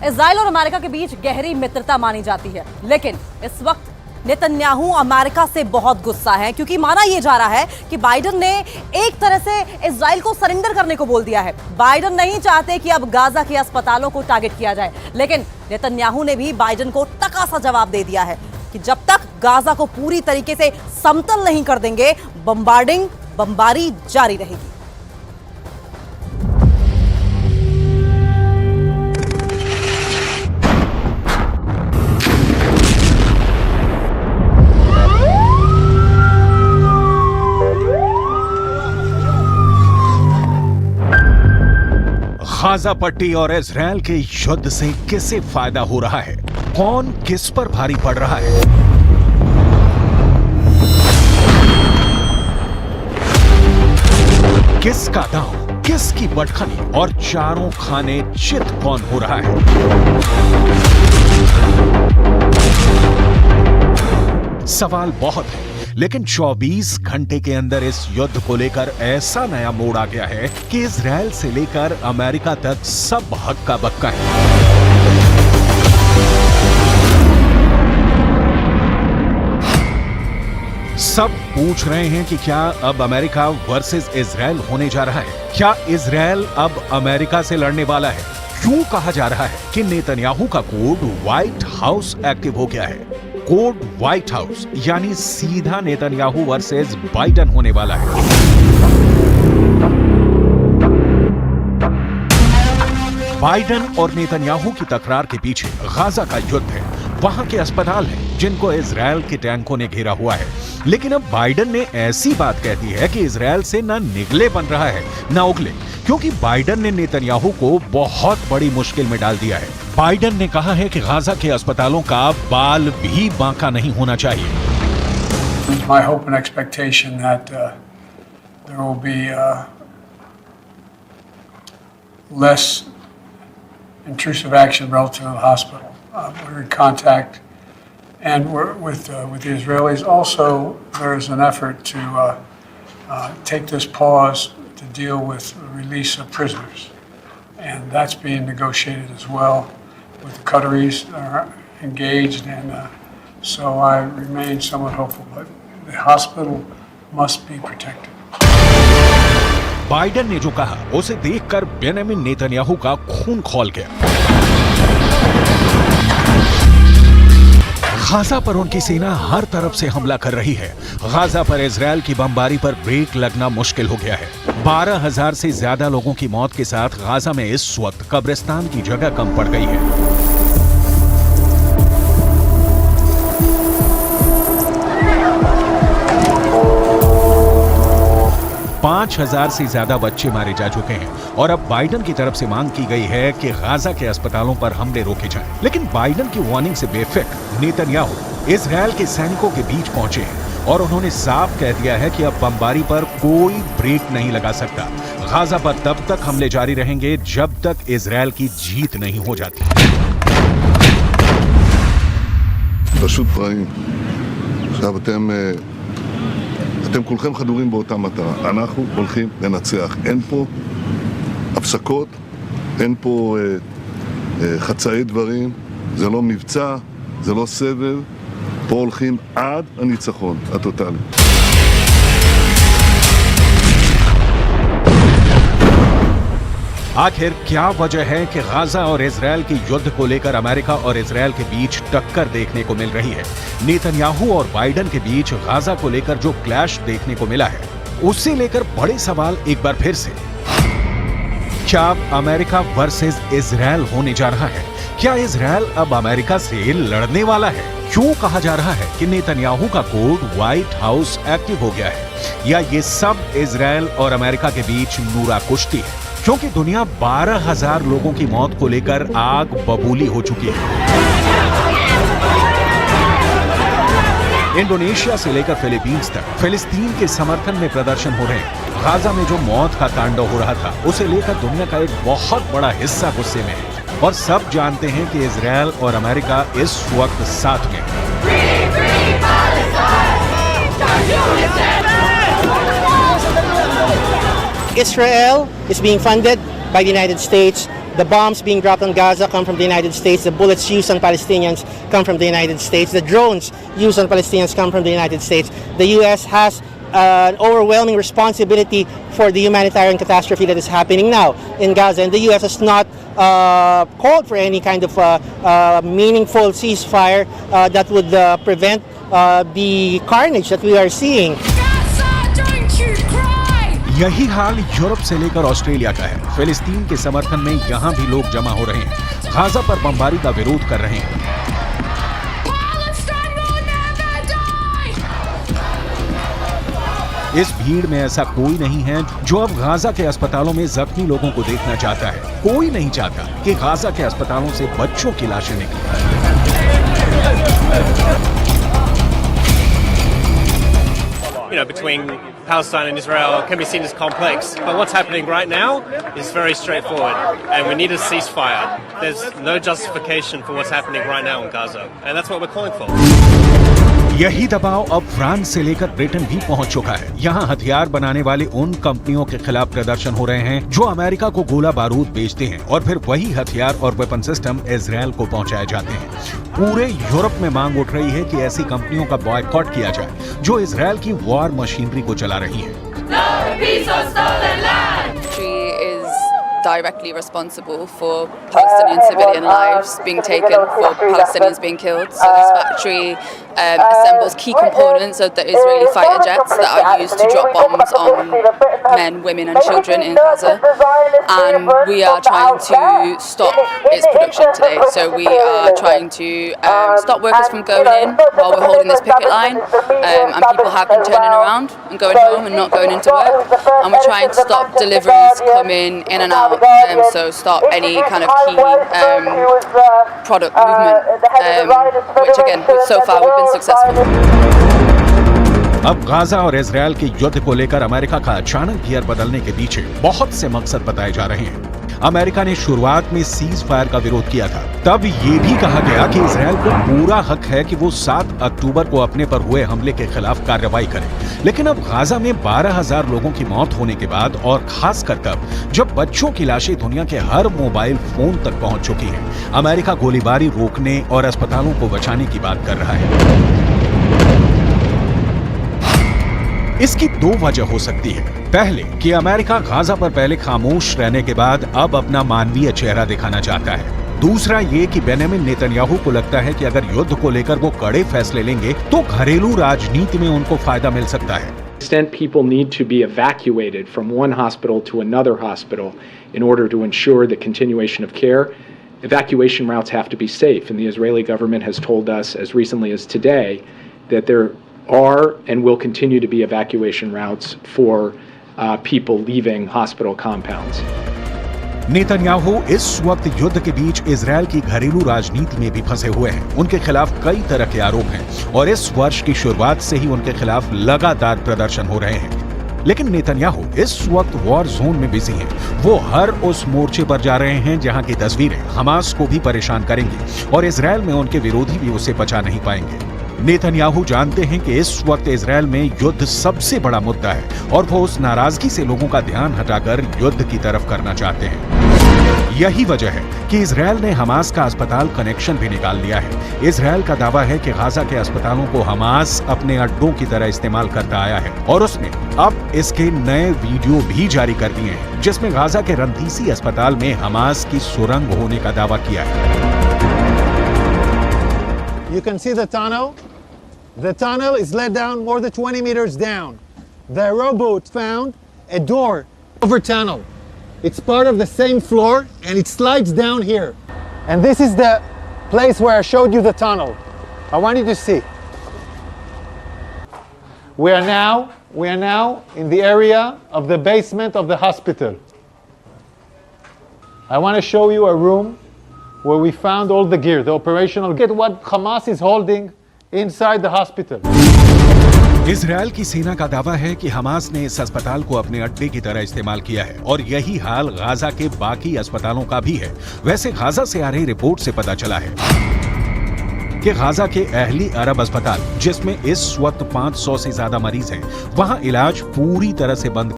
Israel और America के बीच गहरी मित्रता मानी जाती है, लेकिन इस वक्त नेतन्याहू अमेरिका से बहुत गुस्सा है क्योंकि माना यह जा रहा है कि बाइडेन ने एक तरह से इजराइल को सरेंडर करने को बोल दिया है। बाइडेन नहीं चाहते कि अब गाजा के अस्पतालों को टारगेट किया जाए, लेकिन नेतन्याहू ने भी बाइडेन को तका सा जवाब दे दिया है कि जब तक गाजा को पूरी तरीके से समतल नहीं कर देंगे, बमबारी जारी रहेगी। गाजा पट्टी और इजराइल के युद्ध से किसे फायदा हो रहा है? कौन किस पर भारी पड़ रहा है? किसका दांव, किसकी बटखनी और चारों खाने चित कौन हो रहा है? सवाल बहुत है, लेकिन 24 घंटे के अंदर इस युद्ध को लेकर ऐसा नया मोड़ आ गया है कि इजराइल से लेकर अमेरिका तक सब हक्का बक्का है। सब पूछ रहे हैं कि क्या अब अमेरिका वर्सेस इजराइल होने जा रहा है? क्या इजराइल अब अमेरिका से लड़ने वाला है? क्यों कहा जा रहा है कि नेतन्याहू का कोड व्हाइट हाउस एक्टिव हो गया है? कोड व्हाइट हाउस यानी सीधा नेतन्याहू वर्सेस बाइडेन होने वाला है। बाइडेन और नेतन्याहू की तकरार के पीछे गाजा का युद्ध है। वहां के अस्पताल हैं जिनको इजराइल के टैंकों ने घेरा हुआ है, लेकिन अब बाइडेन ने ऐसी बात कह दी है कि इजराइल से ना निगले बन रहा है ना उगले, क्योंकि बाइडेन ने नेतन्याहू को बहुत बड़ी मुश्किल में डाल दिया है। बाइडेन ने कहा है कि गाजा के अस्पतालों का बाल भी बांका नहीं होना चाहिए। My hope and expectation that there will be less intrusive action relative to the hospital. We're in contact, and we're with the Israelis. Also, there is an effort to take this pause to deal with the release of prisoners, and that's being negotiated as well. With the Qataris are engaged, and so I remain somewhat hopeful. But the hospital must be protected. Biden ने जो कहा उसे देखकर Benjamin Netanyahu का खून खौल गया। Gaza पर उनकी सेना हर तरफ से हमला कर रही है। गाजा पर इजराइल की बमबारी पर ब्रेक लगना मुश्किल हो गया है। 12,000 से ज्यादा लोगों की मौत के साथ गाजा में इस वक्त कब्रिस्तान की जगह कम पड़ गई है। 5,000 से ज्यादा बच्चे मारे जा चुके हैं और अब बाइडेन की तरफ से मांग की गई है कि गाजा के अस्पतालों पर हमले रोके जाएं। लेकिन बाइडेन की वार्निंग से बेफिक्र नेतन्याहू इजराइल के सैनिकों के बीच पहुंचे हैं और उन्होंने साफ कह दिया है कि अब बमबारी पर कोई ब्रेक नहीं लगा सकता। गाजा पर तब तक हमले जारी रहेंगे जब तक इजराइल की जीत नहीं हो जाती। אתם כולכם חדורים באותה מטרה, אנחנו הולכים לנצח. אין פה הפסקות, אין פה חצאי דברים, זה לא מבצע, זה לא סבב, פה הולכים עד הניצחון הטוטלי. आखिर क्या वजह है कि गाजा और इजराइल के युद्ध को लेकर अमेरिका और इजराइल के बीच टक्कर देखने को मिल रही है? नेतन्याहू और बाइडेन के बीच गाजा को लेकर जो क्लैश देखने को मिला है, उससे लेकर बड़े सवाल एक बार फिर से। क्या अब अमेरिका वर्सेस इजराइल होने जा रहा है? क्या इजराइल अब अमेरिका से लड़ने वाला है? क्यों कहा जा रहा है कि नेतन्याहू का कोड व्हाइट हाउस एक्टिव हो गया है? या ये सब इजराइल और अमेरिका के बीच नूरा कुश्ती है? क्योंकि दुनिया 12,000 लोगों की मौत को लेकर आग बबूली हो चुकी है। इंडोनेशिया से लेकर फिलीपींस तक फिलिस्तीन के समर्थन में प्रदर्शन हो रहे हैं। गाजा में जो मौत का तांडव हो रहा था, उसे लेकर दुनिया का एक बहुत बड़ा हिस्सा गुस्से में है और सब जानते हैं कि इजराइल और अमेरिका इस वक्त साथ में है। Israel is being funded by the United States The bombs being dropped on Gaza come from the United States. The bullets used on Palestinians come from the United States. The drones used on Palestinians come from the United States. The U.S. has an overwhelming responsibility for the humanitarian catastrophe that is happening now in Gaza. And the U.S. has not called for any kind of meaningful ceasefire that would prevent the carnage that we are seeing. यही हाल Europe से लेकर Australia का है। फिलिस्तीन के समर्थन में यहाँ भी लोग जमा हो रहे हैं, गाजा पर बमबारी का विरोध कर रहे हैं। इस भीड़ में ऐसा कोई नहीं है जो अब गाजा के अस्पतालों में जख्मी लोगों को देखना चाहता है। कोई नहीं चाहता कि गाजा के अस्पतालों से बच्चों की लाशें निकलें। You know, between Palestine and Israel can be seen as complex. But what's happening right now is very straightforward. And we need a ceasefire. There's no justification for what's happening right now in Gaza. And that's what we're calling for. यही दबाव अब France से लेकर Britain भी पहुंच चुका है। यहाँ हथियार बनाने वाली उन कंपनियों के खिलाफ प्रदर्शन हो रहे हैं जो अमेरिका को गोला बारूद बेचते हैं और फिर वही हथियार और वेपन सिस्टम इजरायल को पहुंचाए जाते हैं। पूरे यूरोप में मांग उठ रही है कि ऐसी कंपनियों का बॉयकॉट किया जाए जो इजरायल की वॉर मशीनरी को चला रही है। Directly responsible for Palestinian civilian lives being taken, for Palestinians being killed. So this factory assembles key components of the Israeli fighter jets that are used to drop bombs on men, women and children in Gaza. And we are trying to stop its production today. So we are trying to stop workers from going in while we're holding this picket line. And people have been turning around and going home and not going into work. And we're trying to stop deliveries coming in and out. So stop any kind of key product movement, which again, so far we've been successful. अब Gaza और Israel के युद्ध को लेकर America का अचानक gear बदलने के पीछे बहुत से मकसद बताए जा रहे हैं। अमेरिका ने शुरुआत में सीज फायर का विरोध किया था। तब ये भी कहा गया कि इजरायल को पूरा हक है कि वो 7 अक्टूबर को अपने पर हुए हमले के खिलाफ कार्रवाई करे। लेकिन अब गाजा में 12,000 लोगों की मौत होने के बाद और खासकर तब जब बच्चों की लाशें दुनिया के हर मोबाइल फोन तक पहुंच चुकी हैं, अमेरिका गोलीबारी रोकने और अस्पतालों को बचाने की बात कर रहा है। इसकी 2 वजह हो सकती है। पहले कि अमेरिका गाजा पर पहले खामोश रहने के बाद अब अपना मानवीय चेहरा दिखाना चाहता है। दूसरा ये कि बेंजामिन नेतन्याहू को लगता है कि अगर युद्ध को लेकर वो कड़े फैसले लेंगे तो घरेलू राजनीति में उनको फायदा मिल सकता है। People need to be evacuated from one hospital to another hospital in order to ensure the continuation of care. Evacuation routes have to be safe, and the Israeli government has told us as recently as today that there are and will continue to be evacuation routes for people leaving hospital compounds. Netanyahu इस वक्त युद्ध के बीच Israel की घरेलू राजनीति में भी फंसे हुए हैं। उनके खिलाफ कई तरह के आरोप हैं और इस वर्ष की शुरुआत से ही उनके खिलाफ लगातार प्रदर्शन हो रहे हैं। लेकिन नेतन्याहू इस वक्त वॉर जोन में बिजी हैं। वो हर उस मोर्चे पर जा रहे हैं जहां की तस्वीरें हमास को भी परेशान करेंगी और इजरायल में उनके विरोधी भी उसे बचा नहीं पाएंगे। नेतन्याहू जानते हैं कि इस वक्त इजरायल में युद्ध सबसे बड़ा मुद्दा है और वो उस नाराजगी से लोगों का ध्यान हटाकर युद्ध की तरफ करना चाहते हैं। यही वजह है कि इजरायल ने हमास का अस्पताल कनेक्शन भी निकाल लिया है। इजरायल का दावा है कि गाजा के अस्पतालों को हमास अपने अड्डों की तरह इस्तेमाल करता आया है और उसने अब इसके नए वीडियो भी जारी कर दिए हैं जिसमें गाजा के रंतीसी अस्पताल में हमास की सुरंग होने का दावा किया है। You can see the tunnel. The tunnel is let down more than 20 meters down. The rowboat found a door over tunnel. It's part of the same floor and it slides down here. And this is the place where I showed you the tunnel. I want you to see. We are now in the area of the basement of the hospital. I want to show you a room where we found all the gear, the operational gear, what Hamas is holding inside the hospital. Israel की सेना का दावा है कि Hamas ने इस अस्पताल को अपने अड्डे की तरह इस्तेमाल किया है और यही हाल गाजा के बाकी अस्पतालों का भी है। वैसे गाजा से आ रही रिपोर्ट से पता चला है कि गाजा के अहली अरब अस्पताल जिसमें इस वक्त 500 से ज्यादा मरीज हैं, वहां इलाज पूरी तरह से बंद